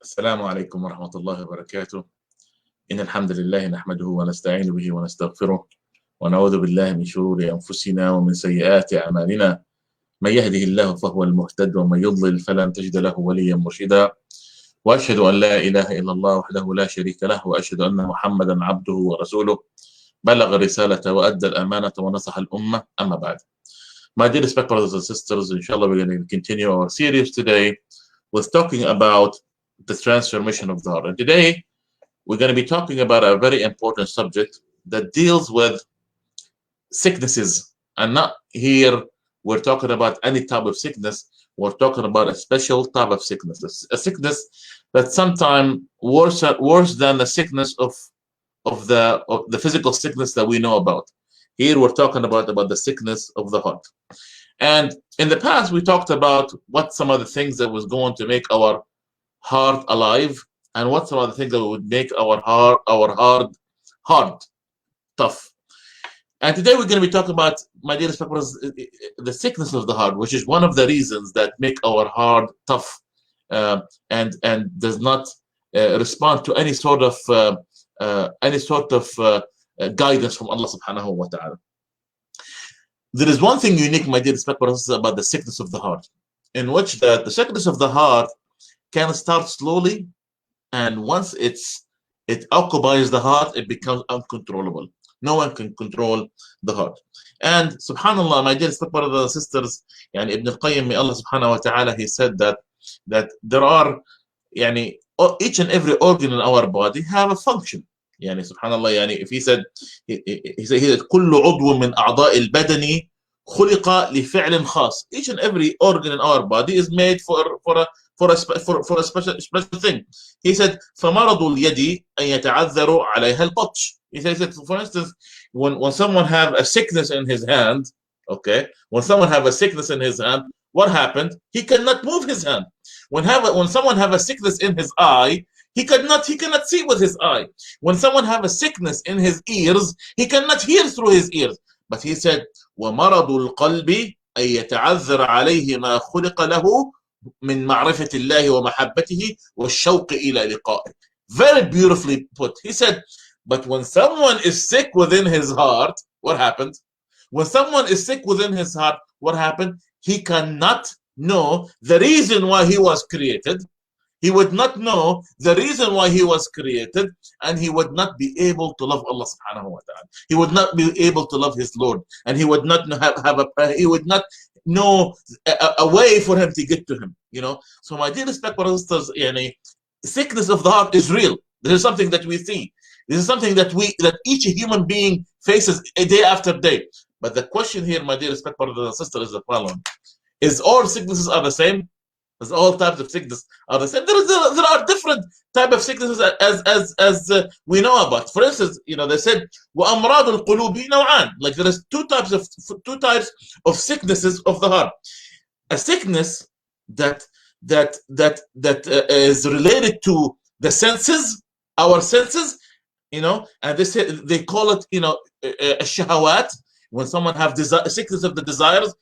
السلام عليكم ورحمة الله وبركاته. إن الحمد لله نحمده ونستعين به ونستغفره ونعوذ بالله من شرور أنفسنا ومن سيئات أعمالنا. من يهده الله فهو المهتد ومن يضلل فلن تجد له وليا مرشدا. وأشهد أن لا إله إلا الله وحده لا شريك له وأشهد أن محمدا عبده ورسوله بلغ الرسالة وأدى الأمانة ونصح الأمة. أما بعد. My dear respected brothers and sisters, inshallah we're going to continue our series today with talking about the transformation of the heart. And today we're going to be talking about a very important subject that deals with sicknesses. And not here we're talking about any type of sickness. We're talking about a special type of sickness, a sickness that's sometimes worse than the sickness of the physical sickness that we know about. Here we're talking about the sickness of the heart. And in the past we talked about what some of the things that was going to make our heart alive, and what some of the things that would make our heart tough. And today we're going to be talking about, my dear brothers, the sickness of the heart, which is one of the reasons that make our heart tough and does not respond to any sort of guidance from Allah subhanahu wa ta'ala. There is one thing unique, my dear brothers, about the sickness of the heart, in which the sickness of the heart can start slowly, and once it occupies the heart, it becomes uncontrollable. No one can control the heart. And subhanallah, my dear brothers and sisters, yani Ibn al-Qayyim, may Allah subhanahu wa ta'ala, he said that there are, yani, each and every organ in our body have a function. يعني سبحان الله, يعني if he said كل عضو من أعضاء البدن خلق لفعل خاص. Each and every organ in our body is made for a special thing. He said فمرض اليد أن يتعذر عليها البطش. He said, for instance, when someone have a sickness in his hand, okay, when someone have a sickness in his hand, what happened? He cannot move his hand. When someone have a sickness in his eye, he cannot see with his eye. When someone have a sickness in his ears, he cannot hear through his ears. But he said, وَمَرَضُ الْقَلْبِ أَن يَتَعَذَّرَ عَلَيْهِ مَا خُلِقَ لَهُ مِن مَعْرِفَةِ اللَّهِ وَمَحَبَّتِهِ وَالشَّوْقِ إِلَى لِقَائِهِ. Very beautifully put. He said, but when someone is sick within his heart, what happened? When someone is sick within his heart, what happened? He cannot know the reason why he was created. He would not know the reason why he was created, and he would not be able to love Allah subhanahu wa ta'ala. He would not be able to love his Lord, and he would not he would not know a way for him to get to him. You know. So my dear respected brothers and sisters, sickness of the heart is real. This is something that we see. This is something that each human being faces day after day. But the question here, my dear respected brothers and sisters, is the following: is all sicknesses are the same? As all types of sickness are the same? There are different type of sicknesses as we know about. For instance, they said وَأَمْرَاضُ الْقُلُوبِ نَوْعَانِ. Like there is two types of sicknesses of the heart. A sickness that is related to the senses, our senses, and they call it الشهوات. When someone have sickness of the desires,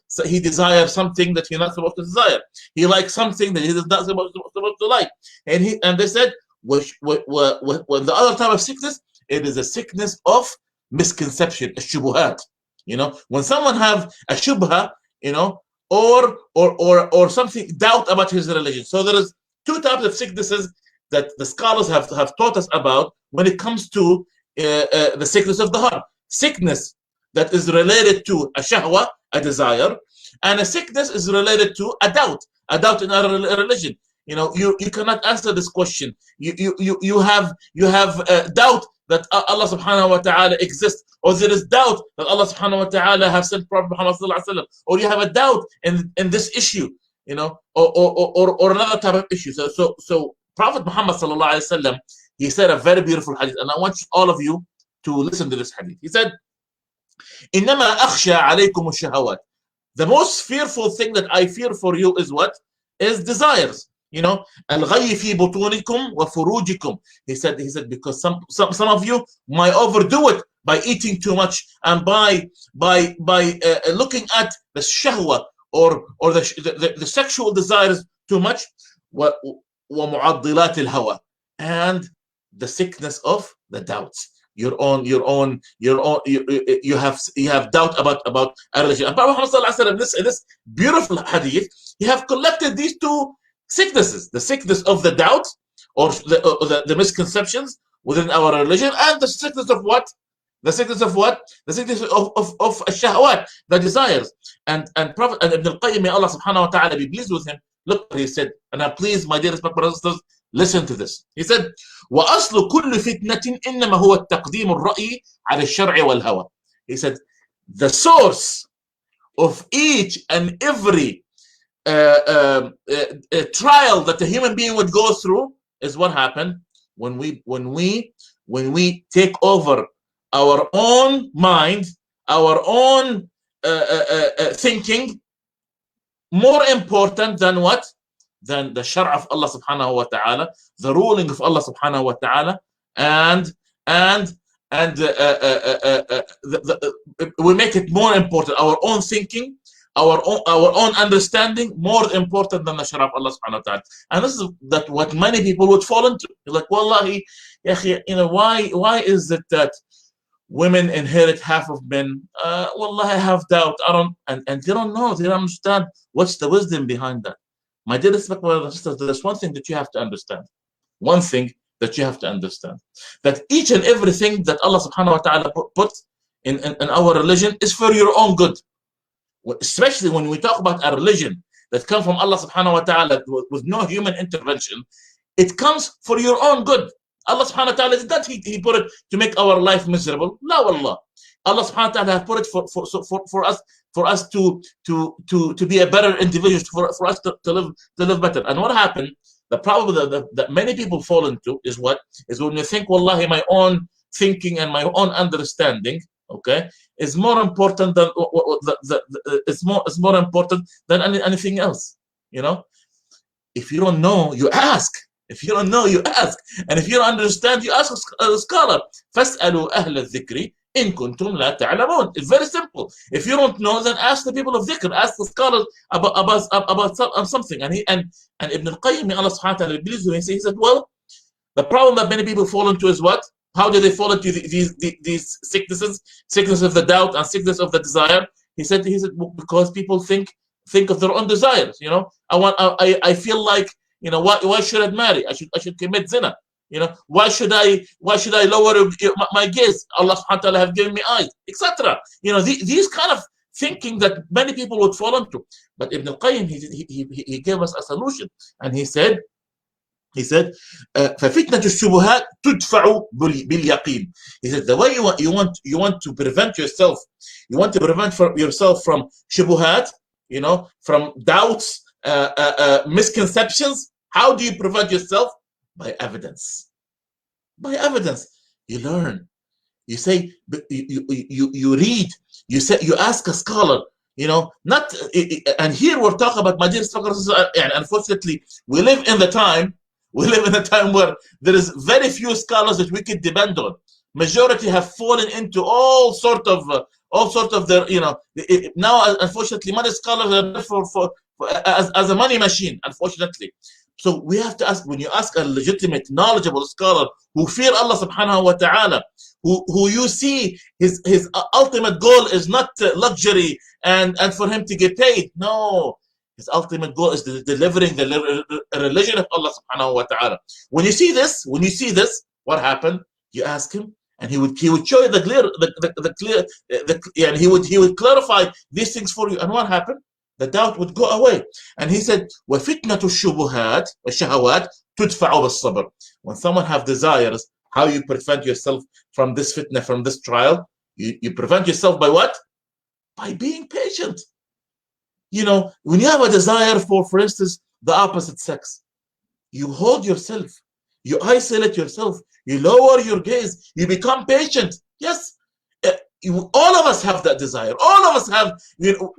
so he desires something that he's not supposed to desire. He likes something that he is not supposed to like. And they said, when the other type of sickness, it is a sickness of misconception, a shubuhat. When someone have a shubha, or something, doubt about his religion. So there is two types of sicknesses that the scholars have taught us about when it comes to the sickness of the heart. Sickness that is related to a shahwa, a desire, and a sickness is related to a doubt in our religion. You cannot answer this question. You have doubt that Allah subhanahu wa ta'ala exists, or there is doubt that Allah subhanahu wa ta'ala have sent Prophet Muhammad sallallahu alaihi wasallam, or you have a doubt in this issue, or another type of issue. So Prophet Muhammad sallallahu alaihi wasallam, he said a very beautiful hadith, and I want all of you to listen to this hadith. He said, إنما أخشى عليكم الشهوات. The most fearful thing that I fear for you is what? Is desires. الغي في بطونكم وفروجكم. He said because some of you might overdo it by eating too much, and by looking at the shahwa or the sexual desires too much. ومعضلات الهوى, and the sickness of the doubts. You have doubt about a religion. And Prophet Muhammad in this beautiful hadith, he have collected these two sicknesses: the sickness of the doubt, or the misconceptions within our religion, and the sickness of what? The sickness of what? The sickness of shahwat, the desires. And Prophet and Ibn al-Qayyim, may Allah subhanahu wa ta'ala be pleased with him, look what he said. And I'm pleased, my dear respected brothers and sisters, listen to this. He said, وَأَصْلُ كُلِّ فِتْنَةٍ إِنَّمَا هُوَ التَّقْدِيمُ الرَّأْيِ عَلَى الشَّرْعِ وَالْهَوَى. He said, the source of each and every trial that a human being would go through is what happened when we take over our own mind, our own thinking, more important than what? Than the shar' of Allah subhanahu wa ta'ala, the ruling of Allah subhanahu wa ta'ala, and we make it more important, our own thinking, our own understanding, more important than the shar' of Allah subhanahu wa ta'ala. And this is that what many people would fall into. You're like, wallahi, why is it that women inherit half of men? Wallahi, I have doubt. I don't, and they don't know, they don't understand what's the wisdom behind that. My dear respected brothers and sisters, there's one thing that you have to understand. One thing that you have to understand, that each and everything that Allah subhanahu wa ta'ala put in our religion is for your own good. Especially when we talk about a religion that comes from Allah subhanahu wa ta'ala with no human intervention, it comes for your own good. Allah subhanahu wa ta'ala did that, he put it to make our life miserable. La wallah. Allah subhanahu wa ta'ala has put it for us to be a better individual, for us to live better. And what happened, the problem that many people fall into is what? Is when you think, wallahi, my own thinking and my own understanding, okay, is more important than it's more important than anything else. You know, if you don't know, you ask. If you don't know, you ask. And if you don't understand, you ask a scholar. فَاسْأَلُوا أَهْلَ الذِّكْرِ إِن كُنْتُمْ لَا تَعْلَمُونَ. It's very simple. If you don't know, then ask the people of dhikr, ask the scholars about something. And Ibn al-Qayyim, may Allah subhanahu wa ta'ala be pleased with him, he said, well, the problem that many people fall into is what? How do they fall into these sickness of the doubt and sickness of the desire? He said because people think of their own desires. You know, I feel like, you know, why should I marry? I should commit zina. You know, why should I lower my gaze? Allah subhanahu wa ta'ala have given me eyes, etc. You know, these kind of thinking that many people would fall into. But Ibn al-Qayyim, he gave us a solution, and he said فَفِتْنَةُ الشُّبُهَاتِ تُدْفَعُ بِالْيَقِينِ. He said the way you want to prevent yourself, yourself from shubuhat, you know, from doubts, misconceptions. How do you prevent yourself? By evidence. By evidence. You learn. You say, you read. You say, you ask a scholar. You know, not. And here we're talking about, my dear scholars, and unfortunately, we live in a time where there is very few scholars that we can depend on. Majority have fallen into all sort of their, you know. Now, unfortunately, many scholars are as a money machine, unfortunately. So we have to ask, when you ask a legitimate, knowledgeable scholar who fear Allah subhanahu wa ta'ala, who you see his ultimate goal is not luxury and for him to get paid. No, his ultimate goal is delivering the religion of Allah subhanahu wa ta'ala. When you see this, what happened? You ask him, and he would show you the clear, and he would clarify these things for you. And what happened? The doubt would go away. And he said, وَفِتْنَةُ الشُّبُهَاتِ وَالشَّهَوَاتِ تُدْفَعُ بِالصَّبْرِ. When someone have desires, how you prevent yourself from this fitna, from this trial? You prevent yourself by what? By being patient. You know, when you have a desire for instance, the opposite sex, you hold yourself, you isolate yourself, you lower your gaze, you become patient. Yes. All of us have that desire. All of us have, you know,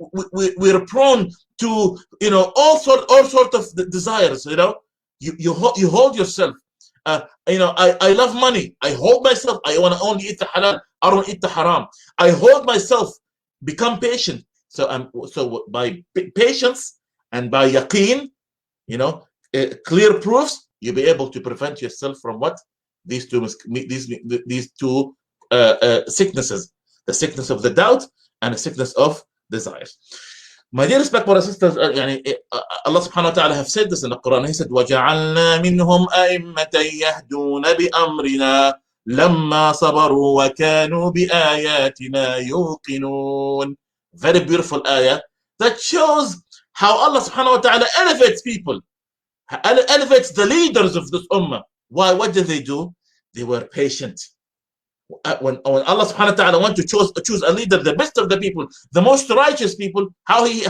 we're prone to, you know, all sort of desires. You know, you hold yourself. You know, I love money. I hold myself. I want to only eat the halal. I don't eat the haram. I hold myself. Become patient. So by patience and by yaqeen, you know, clear proofs, you'll be able to prevent yourself from what? These two sicknesses, the sickness of the doubt and the sickness of desires. My dear respected brothers and sisters, Allah subhanahu wa ta'ala have said this in the Quran. He said, وَجَعَلْنَا مِنْهُمْ أَئِمَّةً يَهْدُونَ بِأَمْرِنَا لَمَّا صَبَرُوا وَكَانُوا بِآيَاتِنَا يُوقِنُونَ. Very beautiful ayah that shows how Allah subhanahu wa ta'ala elevates people, elevates the leaders of this ummah. Why? What did they do? They were patient. When Allah subhanahu wa ta'ala want to choose a leader, the best of the people, the most righteous people, how he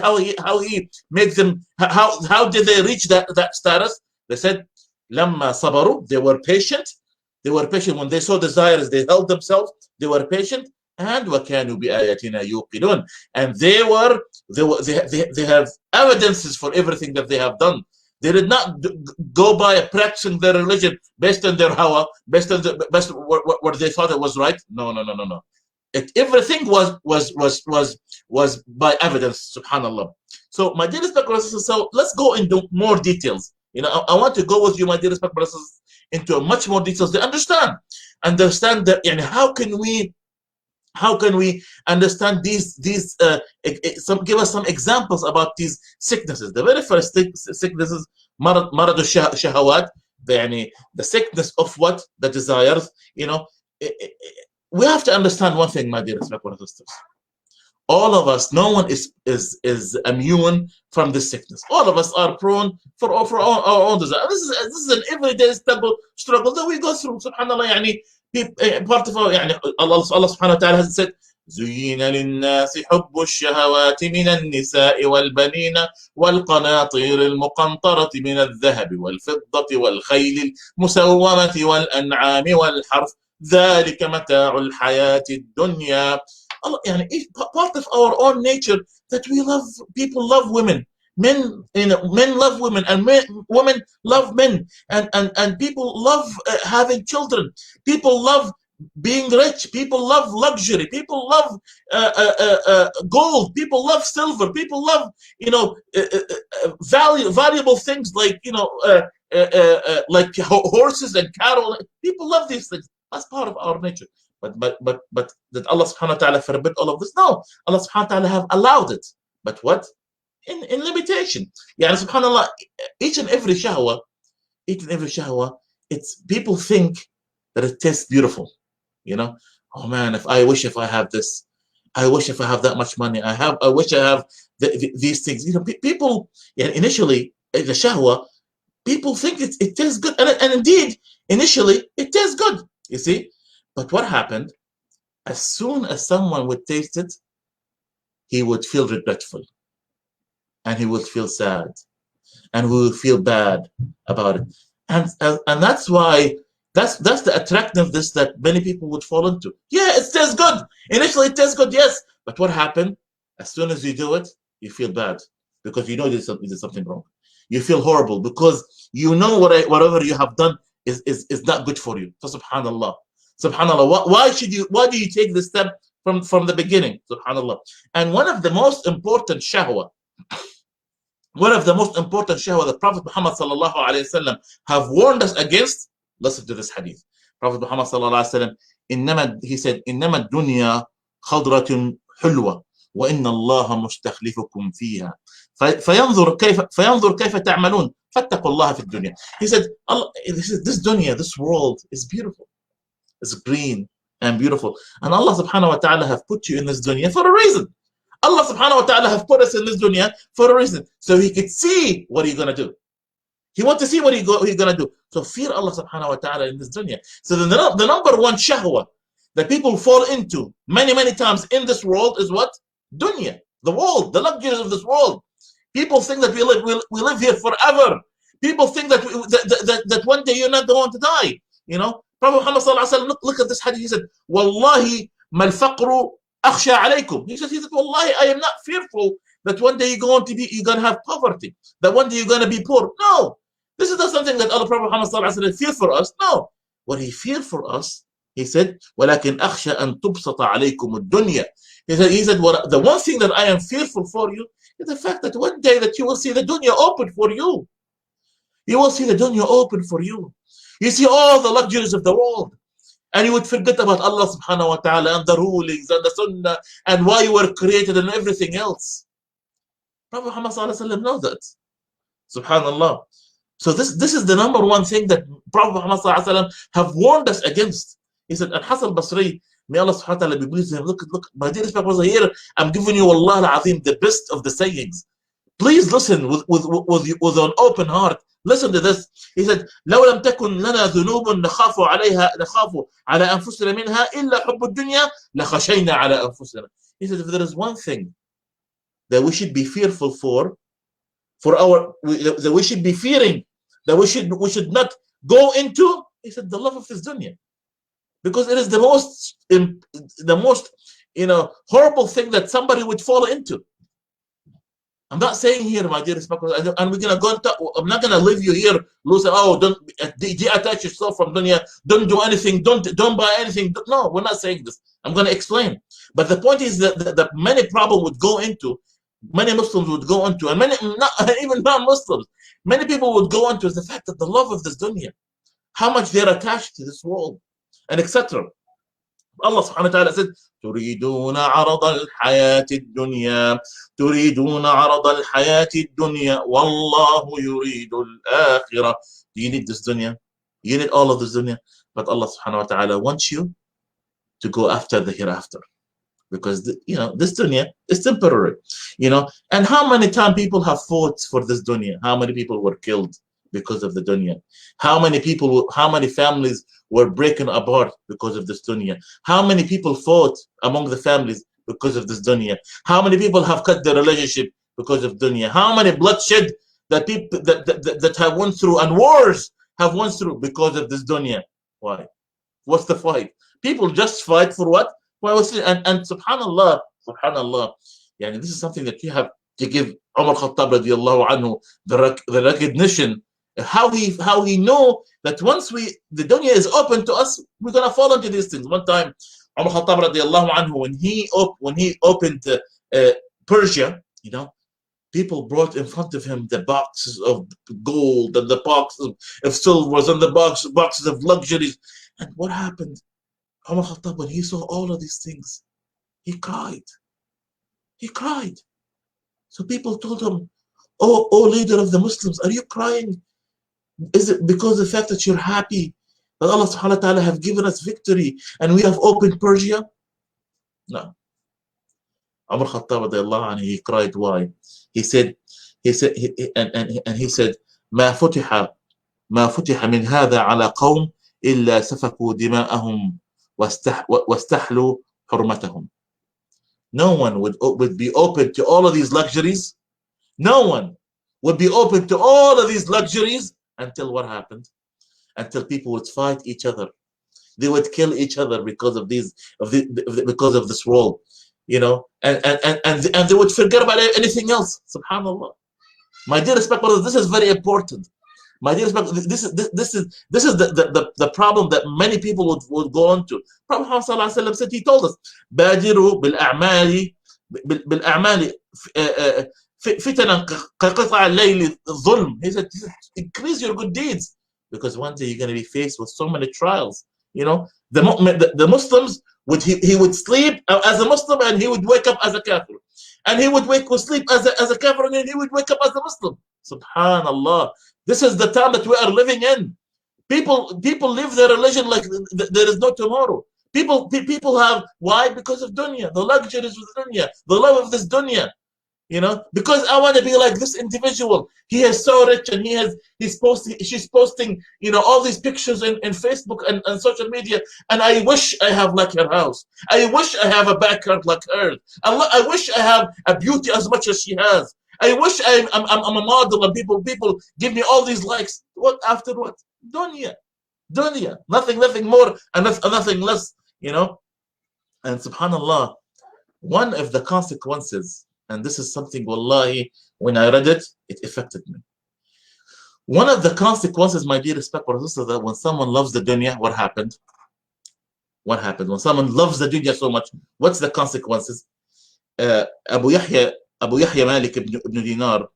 makes them, how did they reach that status? They said, Lamma sabaru, they were patient. They were patient when they saw desires, they held themselves, they were patient, and وَكَانُوا بِآيَاتِنَا يُوقِنُونَ, and they have evidences for everything that they have done. They did not go by practicing their religion based on their hawa, based on what they thought it was right. No. Everything was by evidence. Subhanallah. So, my dear respected brothers, so let's go into more details. I want to go with you, my dear respected brothers, into much more details to understand that. How can we understand these give us some examples about these sicknesses. The very first sickness is marad shahawat, the sickness of what? The desires. We have to understand one thing, my dear brothers and sisters. All of us, no one is immune from this sickness. All of us are prone for our own desire. This is an everyday struggle that we go through. Subhanallah, part of Allah subhanahu wa ta'ala has said, زين للناس حب الشهوات من النساء والبنين والقناطير المقنطرة من الذهب والفضة والخيل المسومة والأنعام والحرث ذلك متاع الحياة الدنيا. Part of our own nature that people love women. Men love women, and women love men, and people love having children. People love being rich. People love luxury. People love gold. People love silver. People love valuable things like like horses and cattle. People love these things. That's part of our nature. But that Allah subhanahu wa ta'ala forbid all of this? No, Allah subhanahu wa ta'ala have allowed it. But what? In limitation. Subhanallah, each and every shahwa, it's people think that it tastes beautiful. Oh man, if I have this, I wish if I have that much money. I wish I have these things. People initially the shahwa, people think it tastes good, and indeed initially it tastes good. You see, but what happened? As soon as someone would taste it, he would feel regretful. And he would feel sad, and we would feel bad about it, and that's why that's the attractiveness that many people would fall into. Yeah, it tastes good. Initially, it tastes good, yes, but what happened? As soon as you do it, you feel bad because you know there's something wrong. You feel horrible because you know whatever you have done is not good for you. So subhanallah. Why do you take this step from the beginning? Subhanallah. And one of the most important shahwa that Prophet Muhammad sallallahu alaihi wasallam have warned us against. Listen to this hadith. Prophet Muhammad sallallahu alaihi wasallam, he said, إنما الدنيا خضرة حلوة وإن الله مستخلفكم فيها فينظر كيف تعملون فاتقوا الله في الدنيا. He said, this dunya, this world is beautiful. It's green and beautiful. And Allah subhanahu wa ta'ala have put you in this dunya for a reason. Allah subhanahu wa ta'ala have put us in this dunya for a reason. So he could see what you're going to do. He wants to see what you're going to do. So fear Allah subhanahu wa ta'ala in this dunya. So the number one shahwa that people fall into many times in this world is what? Dunya. The world, the luxuries of this world. People think that we live here forever. People think that one day you're not going to die. Prophet Muhammad sallallahu alaihi wasallam, look at this hadith. He said, Wallahi mal faqru akhsha alaykum. He said, Wallahi, I am not fearful that one day you're going to have poverty, that one day you're going to be poor. No, this is not something that Allah Prophet Muhammad sallallahu alaihi wasallam feared for us. No, what he feared for us, he said, ولكن أخشى أن تبسط عليكم الدنيا. He said, the one thing that I am fearful for you is the fact that one day that you will see the dunya open for you. You will see the dunya open for you. You see all the luxuries of the world. And you would forget about Allah subhanahu wa ta'ala and the rulings and the sunnah and why you were created and everything else. Prophet Muhammad sallallahu alaihi wasallam knows that. Subhanallah. So this is the number one thing that Prophet Muhammad sallallahu alaihi wasallam have warned us against. He said, Al-Hasan al-Basri, may Allah subhanahu wa ta'ala be pleased with him. Look, my dear brothers, here I'm giving you Allah al-Azim, the best of the sayings. Please listen with an open heart. Listen to this. He said, لو لم تكن لنا ذنوب نخاف على أنفسنا منها إلا حب الدنيا لخشينا على أنفسنا. He said, if there is one thing that we should be fearful that we should be fearing, that we should not go into, he said, the love of this dunya, because it is the most horrible thing that somebody would fall into. I'm not saying here, my dear respectful, and we're gonna go into, I'm not gonna leave you here, lose. Oh, don't detach yourself from dunya. Don't do anything. Don't buy anything. No, we're not saying this. I'm gonna explain. But the point is that many problem would go into, many Muslims would go into, and even non-Muslims, many people would go into, is the fact that the love of this dunya, how much they're attached to this world, and etc. Allah subhanahu wa ta'ala said, تريدون عرض الحياة الدنيا تريدون عرض الحياة الدنيا والله يريد الآخرة. Do you need this dunya? You need all of this dunya. But Allah subhanahu wa ta'ala wants you to go after the hereafter. Because this dunya is temporary. And how many times people have fought for this dunya? How many people were killed because of the dunya? How many families were breaking apart because of this dunya? How many people fought among the families because of this dunya? How many people have cut their relationship because of dunya? How many bloodshed that people that have went through, and wars have went through because of this dunya? Why? What's the fight? People just fight for what? And subhanallah, this is something that you have to give Umar Khattab radiallahu anhu the recognition. How he know that once the dunya is open to us, we're gonna fall into these things. One time, Umar Khattab radiallahu anhu, when he opened Persia, people brought in front of him the boxes of gold and the boxes of silvers and the boxes of luxuries. And what happened? Umar Khattab, when he saw all of these things, he cried. He cried. So people told him, "Oh leader of the Muslims, are you crying? Is it because of the fact that you're happy that Allah subhanahu wa ta'ala have given us victory and we have opened Persia?" No. Umar Khattab radiallahu anhu, he cried. Why? He said, ما فتح من هذا على قوم إلا سفكوا دماءهم واستحلوا حرمتهم. No one would be open to all of these luxuries. No one would be open to all of these luxuries until what happened? Until people would fight each other. They would kill each other because of because of this world, and they would forget about anything else. Subhanallah. My dear respected brothers, this is very important. My dear respected, this is the problem that many people would go on to. Prophet Muhammad sallallahu alaihi wasallam said, he told us, بادروا بالأعمال فتنا كقطع الليل الظلم. He said, increase your good deeds, because one day you're going to be faced with so many trials. The Muslims he would sleep as a Muslim and he would wake up as a kafir, and he would sleep as a kafir and he would wake up as a Muslim. Subhanallah. This is the time that we are living in. People live their religion like there is no tomorrow. People have, why? Because of dunya, the luxuries of dunya, the love of this dunya. Because I want to be like this individual. He is so rich and she's posting, all these pictures in Facebook and social media. And I wish I have like her house. I wish I have a backyard like hers. I wish I have a beauty as much as she has. I wish I'm a model and people give me all these likes. What after what? Dunya. Nothing more and nothing less, And subhanallah, one of the consequences, and this is something, wallahi, when I read it, it affected me. One of the consequences, my dear respected brothers, is that when someone loves the dunya, what happened? What happened? When someone loves the dunya so much, what's the consequences? Abu Yahya Malik ibn Dinar,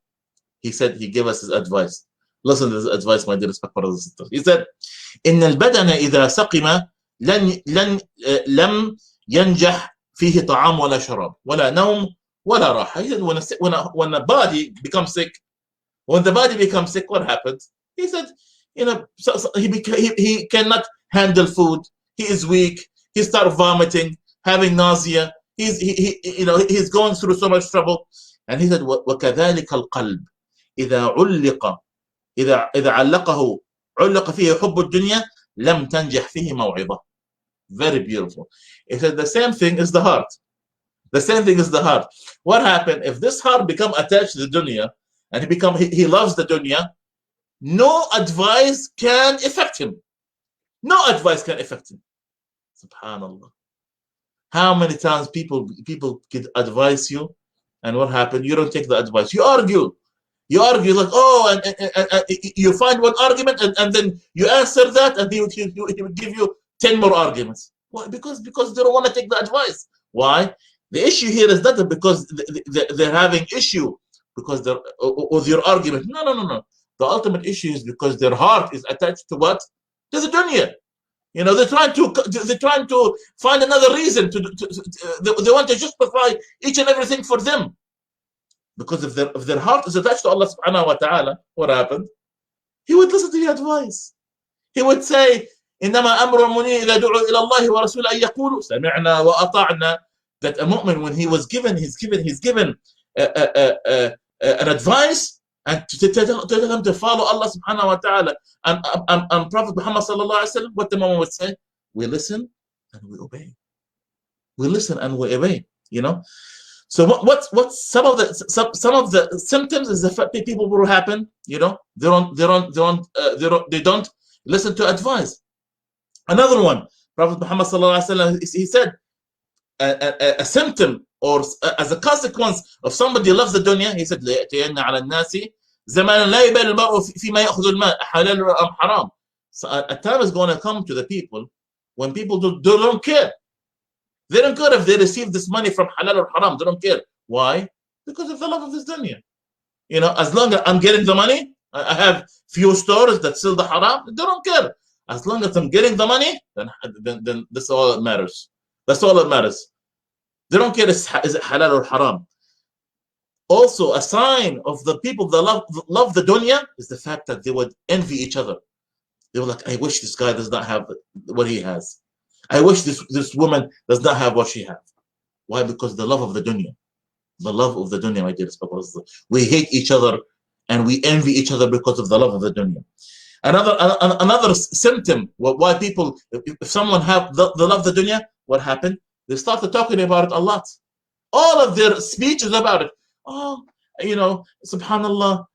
he said, he gave us his advice. Listen to this advice, my dear respected brothers and sisters. He said, إن البدن إذا سقم لم ينجح فيه طعام ولا شراب ولا نوم ولا راحة. He said, when a body becomes sick, when the body becomes sick, what happens? He said, he cannot handle food. He is weak. He starts vomiting, having nausea. He's going through so much trouble. And he said, وكذلك القلب إذا علق فيه حب الدنيا لم تنجح فيه موعظة. Very beautiful. He said the same thing is the heart. The same thing is the heart. What happened if this heart become attached to the dunya and he loves the dunya? No advice can affect him. No advice can affect him. Subhanallah. How many times people could advise you, and what happened? You don't take the advice. You argue. You argue like, oh, and you find one argument, and then you answer that, and he would give you 10 more arguments. Why? Because they don't want to take the advice. Why? The issue here is not because they're having issue because they're with your argument. No. The ultimate issue is because their heart is attached to what? To the dunya. They're trying to find another reason they want to justify each and everything for them. Because if their heart is attached to Allah subhanahu wa ta'ala, what happened? He would listen to your advice. He would say, إنما أمر المؤمنين إذا دعوا إلى الله ورسوله أن يقولوا سمعنا وأطعنا. That a mu'min, when he's given an advice and to tell him to follow Allah subhanahu wa ta'ala and Prophet Muhammad sallallahu alaihi wasallam, what the mu'min would say? We listen and we obey. We listen and we obey. So what's some of the symptoms is the fact that people will happen. They don't listen to advice. Another one, Prophet Muhammad sallallahu alaihi wasallam, he said a symptom or as a consequence of somebody who loves the dunya, he said ليأتين على الناس زمان لا يبالي المرء فيما يأخذ الماء حلال أم حرام. So a time is going to come to the people when people don't care. They don't care if they receive this money from halal or haram. They don't care. Why? Because of the love of this dunya. As long as I'm getting the money, I have few stores that sell the haram. They don't care. As long as I'm getting the money, then that's all that matters. That's all that matters. They don't care is it halal or haram. Also, a sign of the people that love the dunya is the fact that they would envy each other. They were like, I wish this guy does not have what he has. I wish this woman does not have what she has. Why? Because the love of the dunya. The love of the dunya, my dear brothers. We hate each other and we envy each other because of the love of the dunya. Another symptom why people, if someone have the love of the dunya, what happened? They started talking about it a lot. All of their speech is about it. Oh, subhanallah,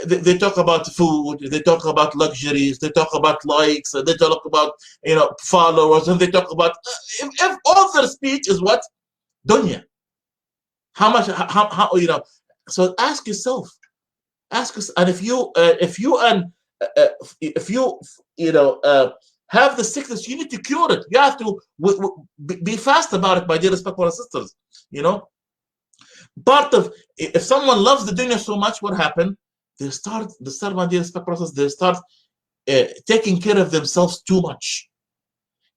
they talk about food, they talk about luxuries, they talk about likes, they talk about, followers, and they talk about, if all their speech is what? Dunya. How much, so ask yourself, and if you have the sickness, you need to cure it. You have to be fast about it, my dear respectful sisters. Part of, if someone loves the dunya so much, what happened? They start, my dear respectful sisters, they start taking care of themselves too much.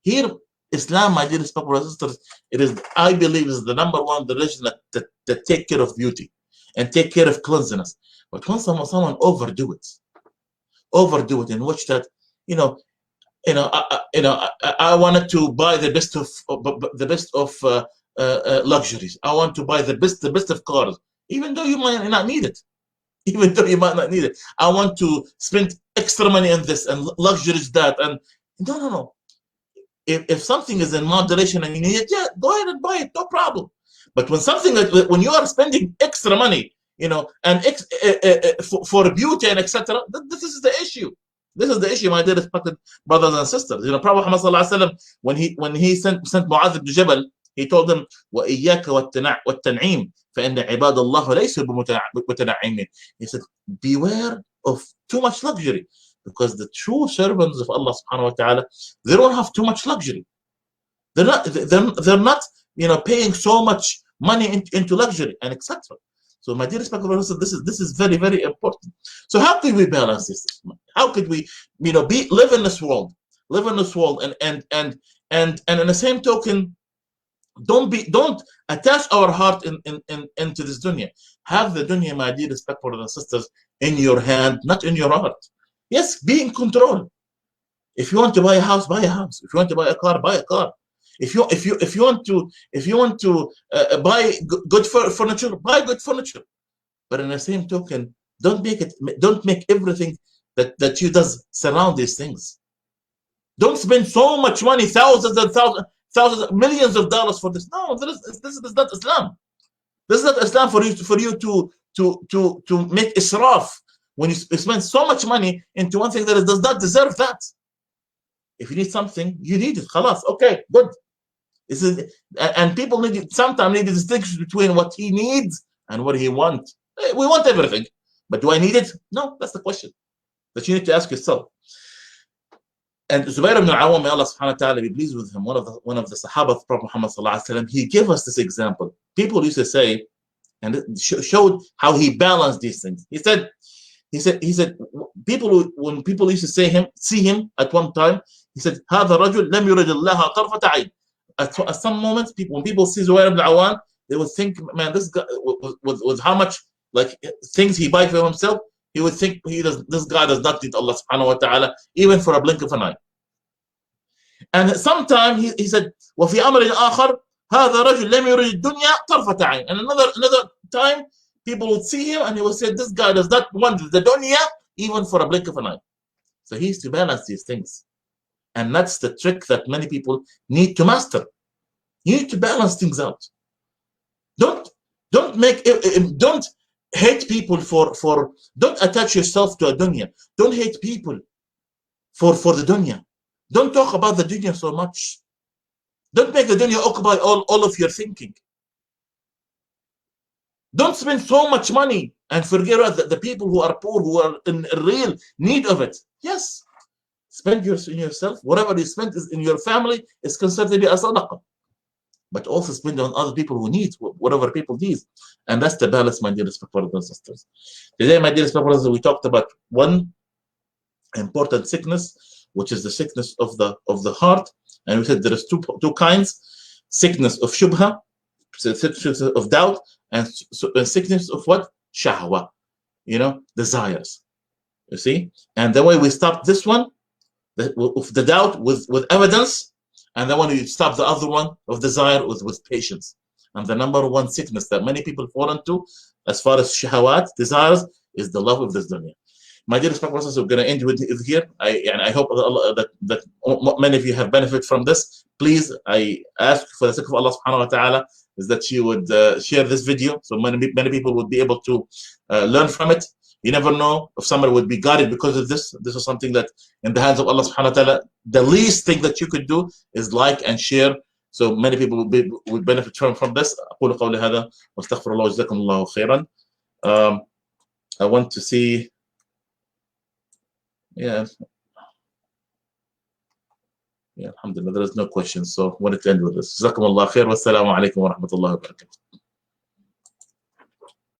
Here, Islam, my dear respectful sisters, I believe, is the number one religion that take care of beauty and take care of cleanliness. But when someone overdo it in which that, I wanted to buy the best of luxuries. I want to buy the best of cars, even though you might not need it. I want to spend extra money on this and luxuries that, and no. If something is in moderation and you need it, yeah, go ahead and buy it, no problem. But when you are spending extra money, and for beauty and etc., this is the issue. This is the issue, my dear respected brothers and sisters. Prophet Muhammad sallallahu alaihi wasallam, when he sent Mu'adh ibn Jabal, he told them, وَإِيَّاكَ وَالتَّنْعِيمِ فَإِنَّ عِبَادَ اللَّهِ لَيْسُوا بِمُتَنَعِّمِينَ. He said, beware of too much luxury, because the true servants of Allah subhanahu wa ta'ala, they don't have too much luxury. They're not paying so much money into luxury and etc. So my dear respected brothers, this is very, very important. So how could we balance this? How could we, live in this world, and in the same token, don't attach our heart into this dunya. Have the dunya, my dear respected brothers and sisters, in your hand, not in your heart. Yes, be in control. If you want to buy a house, buy a house. If you want to buy a car, buy a car. If you want to buy good furniture, buy good furniture. But in the same token, don't make everything that you does surround these things. Don't spend so much money, thousands and thousands, millions of dollars for this. No, this is not Islam. This is not Islam for you to make israf when you spend so much money into one thing that does not deserve that. If you need something, you need it. Khalas, okay, good. And people sometimes need the distinction between what he needs and what he wants. We want everything, but do I need it? No, that's the question that you need to ask yourself. And Zubair ibn al-Awwam, may Allah subhanahu wa ta'ala be pleased with him, one of the Sahaba of Prophet Muhammad sallallahu alaihi wasallam, he gave us this example. People used to say, and it showed how he balanced these things. He said, when people used to see him at one time, he said, هذا رجل لم يرد الله طرفة عين. At some moments, when people see Zubair ibn al-Awwam, they would think, man, this guy with how much like things he buys for himself, he would think this guy does not need Allah subhanahu wa ta'ala even for a blink of an eye. And sometime he said, وفي أمر آخر هذا رجل لم يرد الدنيا طرفة عين. And another time, people would see him and he would say, this guy does not want the dunya even for a blink of an eye. So he used to balance these things. And that's the trick that many people need to master. You need to balance things out. Don't hate people don't attach yourself to a dunya. Don't hate people for the dunya. Don't talk about the dunya so much. Don't make the dunya occupy all of your thinking. Don't spend so much money and forget about the people who are poor, who are in real need of it. Yes, spend in yourself. Whatever you spend is in your family is considered to be a sadaqah. But also spend on other people who need whatever people need. And that's the balance, my dear respected brothers and sisters. Today, my dear respected brothers, we talked about one important sickness, which is the sickness of the heart. And we said there is two kinds: sickness of shubha, sickness of doubt, and sickness of what? Shahwa, desires. You see? And the way we stop this one, of the doubt with evidence, and then when you stop the other one of desire with patience. And the number one sickness that many people fall into, as far as shahawat, desires, is the love of this dunya. My dear respected brothers, we're going to end with here. I hope that many of you have benefited from this. Please, I ask for the sake of Allah subhanahu wa ta'ala, is that you would share this video so many people would be able to learn from it. You never know if somebody would be guided because of this. This is something that in the hands of Allah subhanahu wa ta'ala, the least thing that you could do is like and share, so many people would benefit from this. أقول قولي هذا واستغفر الله وجزاكم الله خيرا. I want to see, yeah, alhamdulillah, there is no questions, so I wanted to end with this. جزاكم الله خير والسلام عليكم ورحمة الله وبركاته.